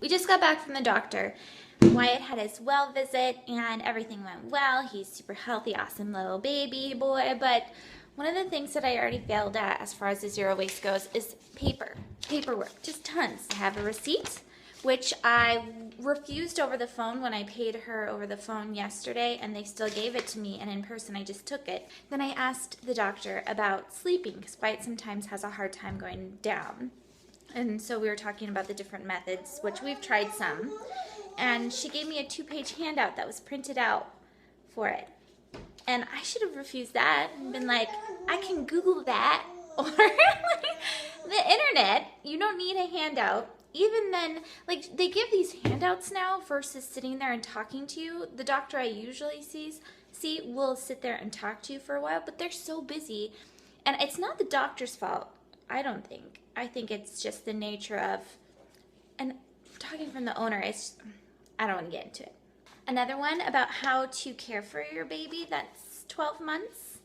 We just got back from the doctor. Wyatt had his well visit and everything went well. He's super healthy, awesome little baby boy. But one of the things that I already failed at as far as the zero waste goes is paperwork, just tons. I have a receipt, which I refused over the phone when I paid her over the phone yesterday, and they still gave it to me, and in person I just took it. Then I asked the doctor about sleeping because Wyatt sometimes has a hard time going down. And so we were talking about the different methods, which we've tried some. And she gave me a 2-page handout that was printed out for it. And I should have refused that and been like, I can Google that. Or like, the internet, you don't need a handout. Even then, like, they give these handouts now versus sitting there and talking to you. The doctor I usually see will sit there and talk to you for a while, but they're so busy. And it's not the doctor's fault, I don't think. I think it's just the nature of, and talking from the owner, I don't want to get into it. Another one about how to care for your baby that's 12 months.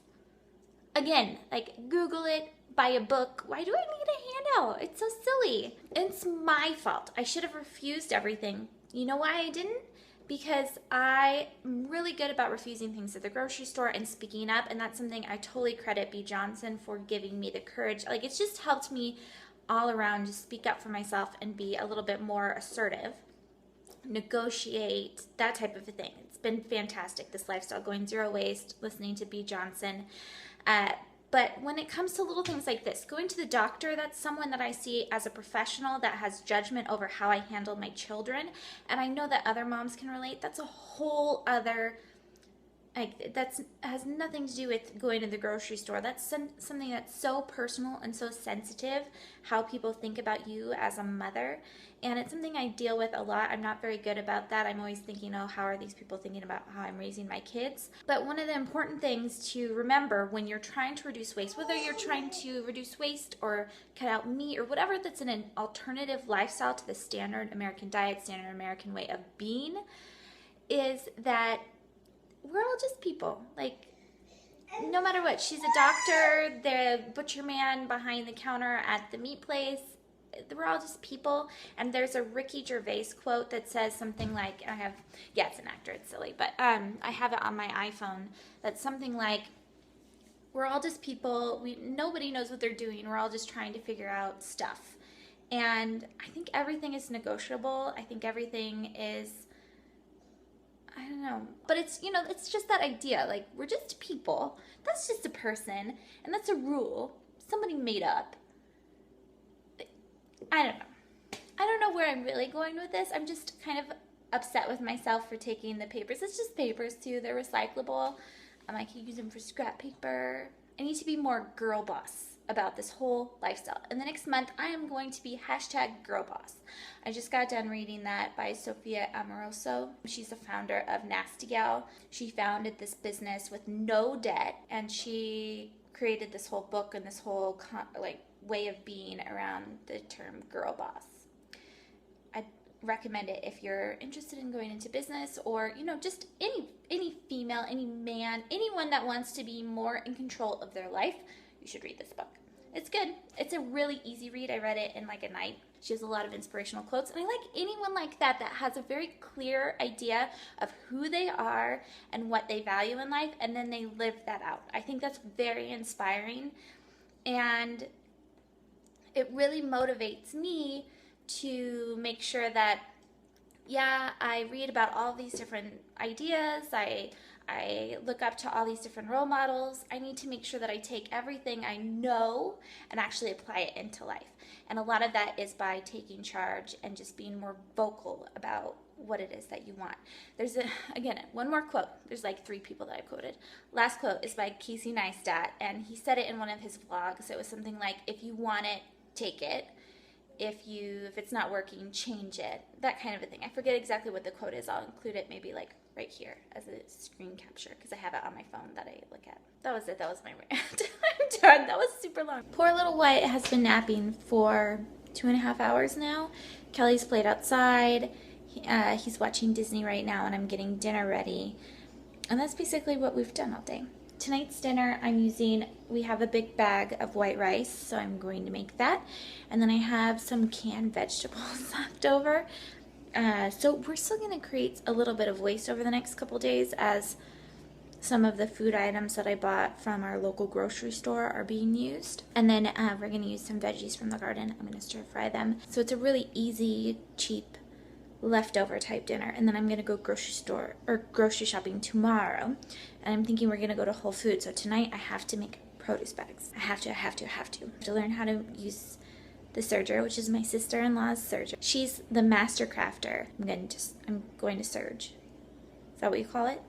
Again, like, Google it, buy a book. Why do I need a handout? It's so silly. It's my fault. I should have refused everything. You know why I didn't? Because I'm really good about refusing things at the grocery store and speaking up, and that's something I totally credit B. Johnson for giving me the courage. Like, it's just helped me all around just speak up for myself and be a little bit more assertive, negotiate, that type of a thing. It's been fantastic, this lifestyle, going zero waste, listening to B. Johnson. But when it comes to little things like this, going to the doctor, that's someone that I see as a professional that has judgment over how I handle my children. And I know that other moms can relate. That's a whole other, like, that has nothing to do with going to the grocery store. That's something that's so personal and so sensitive, how people think about you as a mother. And it's something I deal with a lot. I'm not very good about that. I'm always thinking, oh, how are these people thinking about how I'm raising my kids? But one of the important things to remember when you're trying to reduce waste, whether you're trying to reduce waste or cut out meat or whatever that's in an alternative lifestyle to the standard American diet, standard American way of being, is that we're all just people. Like, no matter what, she's a doctor, the butcher man behind the counter at the meat place, we're all just people. And there's a Ricky Gervais quote that says something like, it's an actor, it's silly, but I have it on my iPhone, that's something like, we're all just people, nobody knows what they're doing, we're all just trying to figure out stuff. And I think everything is negotiable. I think everything is, I don't know, but it's, it's just that idea, like, we're just people, that's just a person, and that's a rule somebody made up. I don't know where I'm really going with this. I'm just kind of upset with myself for taking the papers. It's just papers too, they're recyclable. I can use them for scrap paper. I need to be more girl boss about this whole lifestyle. And the next month, I am going to be #girlboss. I just got done reading that by Sophia Amoroso. She's the founder of Nasty Gal. She founded this business with no debt, and she created this whole book and this whole way of being around the term girl boss. I recommend it if you're interested in going into business, or just any female, any man, anyone that wants to be more in control of their life. You should read this book. It's good. It's a really easy read. I read it in like a night. She has a lot of inspirational quotes, and I like anyone like that has a very clear idea of who they are and what they value in life, and then they live that out. I think that's very inspiring, and it really motivates me to make sure that, I read about all these different ideas. I look up to all these different role models. I need to make sure that I take everything I know and actually apply it into life. And a lot of that is by taking charge and just being more vocal about what it is that you want. There's one more quote. There's like 3 people that I quoted. Last quote is by Casey Neistat, and he said it in one of his vlogs. It was something like, if you want it, take it. If it's not working, change it. That kind of a thing. I forget exactly what the quote is. I'll include it maybe like right here as a screen capture because I have it on my phone that I look at. That was it. That was my rant. I'm done. That was super long. Poor little Wyatt has been napping for 2.5 hours now. Kelly's played outside. He's watching Disney right now, and I'm getting dinner ready. And that's basically what we've done all day. Tonight's dinner, we have a big bag of white rice, so I'm going to make that. And then I have some canned vegetables left over. So we're still going to create a little bit of waste over the next couple days as some of the food items that I bought from our local grocery store are being used. And then we're going to use some veggies from the garden. I'm going to stir fry them. So it's a really easy, cheap, leftover type dinner. And then I'm going to go grocery shopping tomorrow. And I'm thinking we're going to go to Whole Foods. So tonight I have to make produce bags. I have to learn how to use the serger, which is my sister-in-law's serger. She's the master crafter. I'm going to serge. Is that what you call it?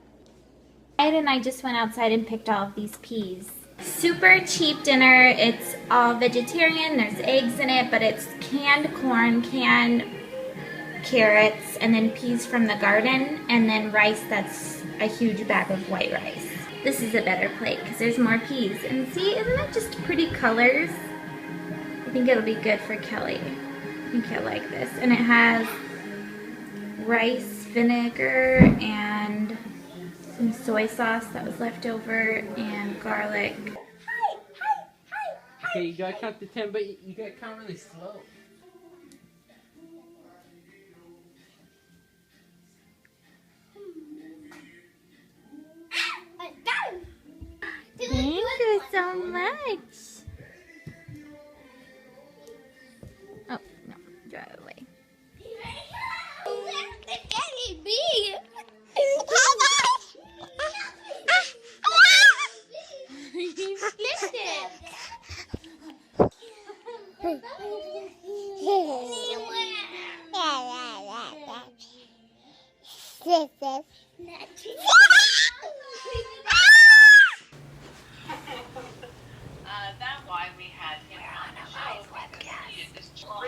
Ed and I just went outside and picked all of these peas. Super cheap dinner. It's all vegetarian. There's eggs in it, but it's canned corn, canned carrots, and then peas from the garden, and then rice that's a huge bag of white rice. This is a better plate because there's more peas. And see, isn't it just pretty colors? I think it'll be good for Kelly. I think he'll like this. And it has rice, vinegar, and some soy sauce that was left over, and garlic. Okay, you gotta count to 10, but you gotta count really slow. Thank you so much. Oh, no, drive away. You flipped it. That's why we had him on the show. I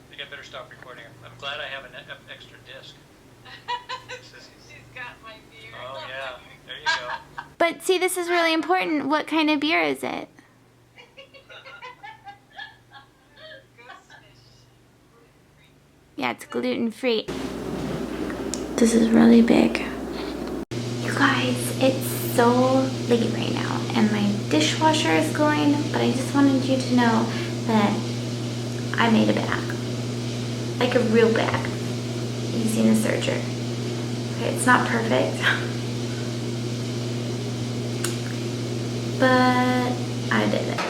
think I better stop recording. I'm glad I have an extra disc. She's got my beer. Oh yeah, there you go. But see, this is really important. What kind of beer is it? Yeah, it's gluten-free. This is really big. You guys, it's so late right now, and my dishwasher is going, but I just wanted you to know that I made a bag. Like a real bag, using a serger. Okay, it's not perfect, but I did it.